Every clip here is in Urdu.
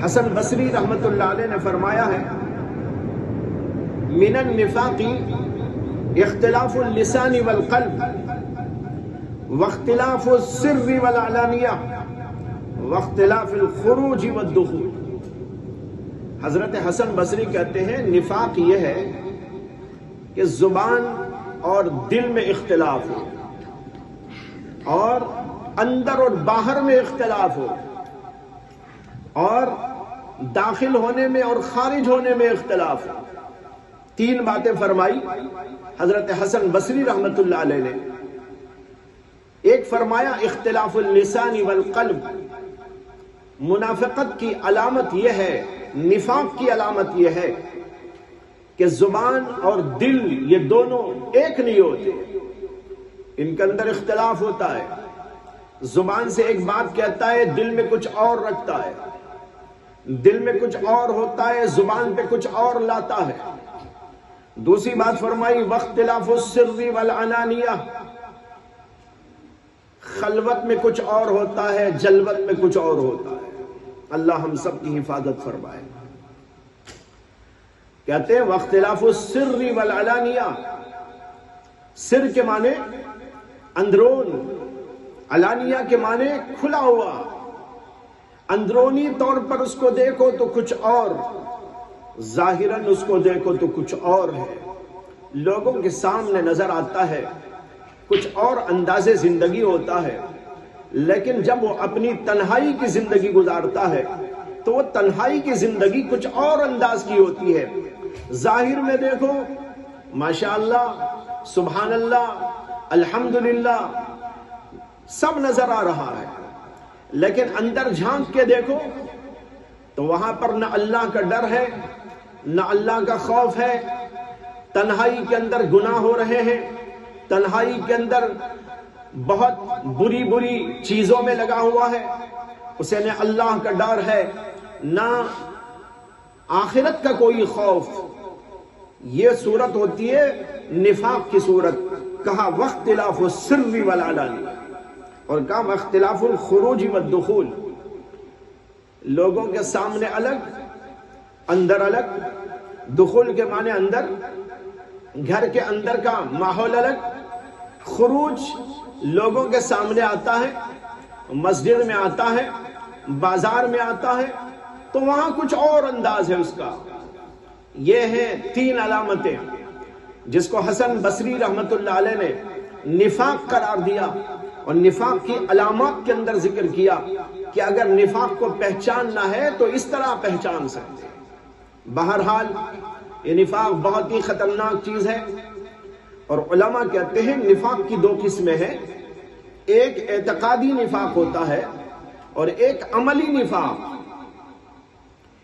حسن بصری رحمت اللہ علیہ نے فرمایا ہے من النفاق اختلاف اللسان والقلب واختلاف السر والعلانیہ واختلاف الخروج والدخول. حضرت حسن بصری کہتے ہیں نفاق یہ ہے کہ زبان اور دل میں اختلاف ہو اور اندر اور باہر میں اختلاف ہو اور داخل ہونے میں اور خارج ہونے میں اختلاف ہو. تین باتیں فرمائی حضرت حسن بصری رحمت اللہ علیہ نے. ایک فرمایا اختلاف اللسان والقلب، منافقت کی علامت یہ ہے، نفاق کی علامت یہ ہے کہ زبان اور دل یہ دونوں ایک نہیں ہوتے، ان کے اندر اختلاف ہوتا ہے. زبان سے ایک بات کہتا ہے، دل میں کچھ اور رکھتا ہے، دل میں کچھ اور ہوتا ہے، زبان پہ کچھ اور لاتا ہے. دوسری بات فرمائی واختلاف السر والعلانیہ، خلوت میں کچھ اور ہوتا ہے، جلوت میں کچھ اور ہوتا ہے. اللہ ہم سب کی حفاظت فرمائے. کہتے ہیں واختلاف السر والعلانیہ، سر کے معنی اندرون، علانیہ کے معنی کھلا ہوا. اندرونی طور پر اس کو دیکھو تو کچھ اور، ظاہراً اس کو دیکھو تو کچھ اور ہے. لوگوں کے سامنے نظر آتا ہے کچھ اور انداز زندگی ہوتا ہے، لیکن جب وہ اپنی تنہائی کی زندگی گزارتا ہے تو وہ تنہائی کی زندگی کچھ اور انداز کی ہوتی ہے. ظاہر میں دیکھو ماشاءاللہ، سبحان اللہ، الحمدللہ سب نظر آ رہا ہے، لیکن اندر جھانک کے دیکھو تو وہاں پر نہ اللہ کا ڈر ہے، نہ اللہ کا خوف ہے. تنہائی کے اندر گناہ ہو رہے ہیں، تنہائی کے اندر بہت بری بری چیزوں میں لگا ہوا ہے، اسے نہ اللہ کا ڈر ہے نہ آخرت کا کوئی خوف. یہ صورت ہوتی ہے نفاق کی صورت. کہا واختلاف السر والعلانیہ، اور کہا واختلاف الخروج والدخول، لوگوں کے سامنے الگ، اندر الگ. دخول کے معنی اندر، گھر کے اندر کا ماحول الگ. خروج لوگوں کے سامنے آتا ہے، مسجد میں آتا ہے، بازار میں آتا ہے تو وہاں کچھ اور انداز ہے اس کا. یہ ہیں تین علامتیں جس کو حسن بصری رحمت اللہ علیہ نے نفاق قرار دیا اور نفاق کی علامات کے اندر ذکر کیا کہ اگر نفاق کو پہچاننا ہے تو اس طرح پہچان سکتے. بہرحال یہ نفاق بہت ہی خطرناک چیز ہے، اور علماء کہتے ہیں نفاق کی دو قسمیں ہیں. ایک اعتقادی نفاق ہوتا ہے اور ایک عملی نفاق.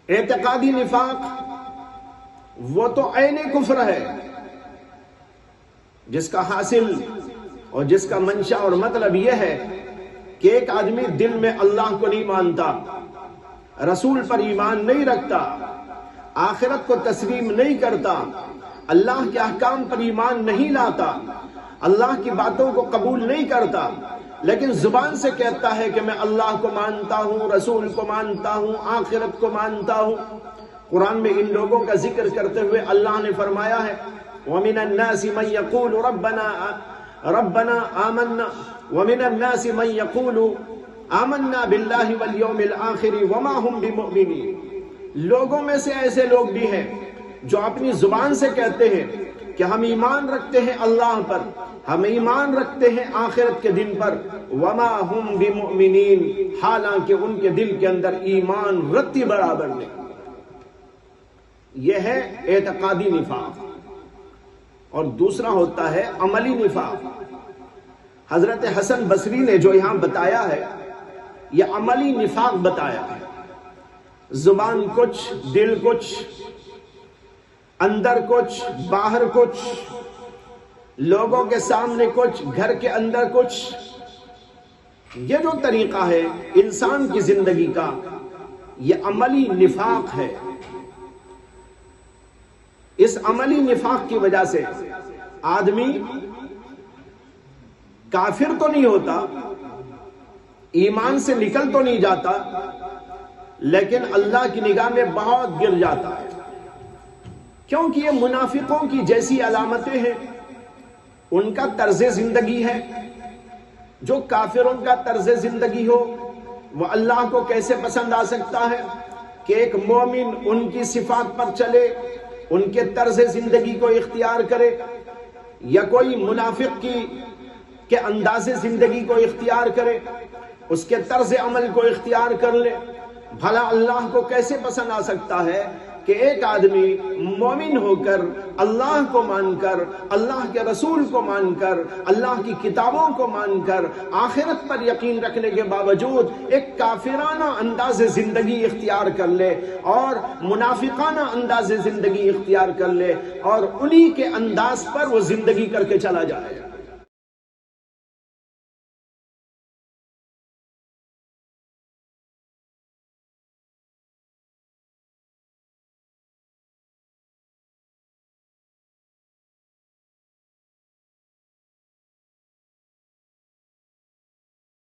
اعتقادی نفاق وہ تو عین کفر ہے، جس کا حاصل اور جس کا منشا اور مطلب یہ ہے کہ ایک آدمی دل میں اللہ کو نہیں مانتا، رسول پر ایمان نہیں رکھتا، آخرت کو تسلیم نہیں کرتا، اللہ کے احکام پر ایمان نہیں لاتا، اللہ کی باتوں کو قبول نہیں کرتا، لیکن زبان سے کہتا ہے کہ میں اللہ کو مانتا ہوں، رسول کو مانتا ہوں، آخرت کو مانتا ہوں. قرآن میں ان لوگوں کا ذکر کرتے ہوئے اللہ نے فرمایا ہے وَمِنَ النَّاسِ مَن يَقُولُ رَبَّنَا آمَنَّا وَمِنَ النَّاسِ مَن يَقُولُ آمَنَّا بِاللَّهِ وَالْيَوْمِ الْآخِرِ وَمَا هُمْ بِمُؤْمِنِينَ. لوگوں میں سے ایسے لوگ بھی ہیں جو اپنی زبان سے کہتے ہیں کہ ہم ایمان رکھتے ہیں اللہ پر، ہم ایمان رکھتے ہیں آخرت کے دن پر، وَمَا هُمْ بِمُؤْمِنِينَ، حالانکہ ان کے دل کے اندر ایمان رتی برابر نہیں. یہ ہے اعتقادی نفاق. اور دوسرا ہوتا ہے عملی نفاق. حضرت حسن بصری نے جو یہاں بتایا ہے یہ عملی نفاق بتایا ہے. زبان کچھ، دل کچھ، اندر کچھ، باہر کچھ، لوگوں کے سامنے کچھ، گھر کے اندر کچھ. یہ جو طریقہ ہے انسان کی زندگی کا یہ عملی نفاق ہے. اس عملی نفاق کی وجہ سے آدمی کافر تو نہیں ہوتا، ایمان سے نکل تو نہیں جاتا، لیکن اللہ کی نگاہ میں بہت گر جاتا ہے، کیونکہ یہ منافقوں کی جیسی علامتیں ہیں، ان کا طرز زندگی ہے۔ جو کافروں کا طرز زندگی ہو وہ اللہ کو کیسے پسند آ سکتا ہے کہ ایک مومن ان کی صفات پر چلے، ان کے طرز زندگی کو اختیار کرے، یا کوئی منافق کے انداز زندگی کو اختیار کرے، اس کے طرز عمل کو اختیار کر لے؟ بھلا اللہ کو کیسے پسند آ سکتا ہے کہ ایک آدمی مومن ہو کر، اللہ کو مان کر، اللہ کے رسول کو مان کر، اللہ کی کتابوں کو مان کر، آخرت پر یقین رکھنے کے باوجود ایک کافرانہ انداز زندگی اختیار کر لے اور منافقانہ انداز زندگی اختیار کر لے اور انہی کے انداز پر وہ زندگی کر کے چلا جائے؟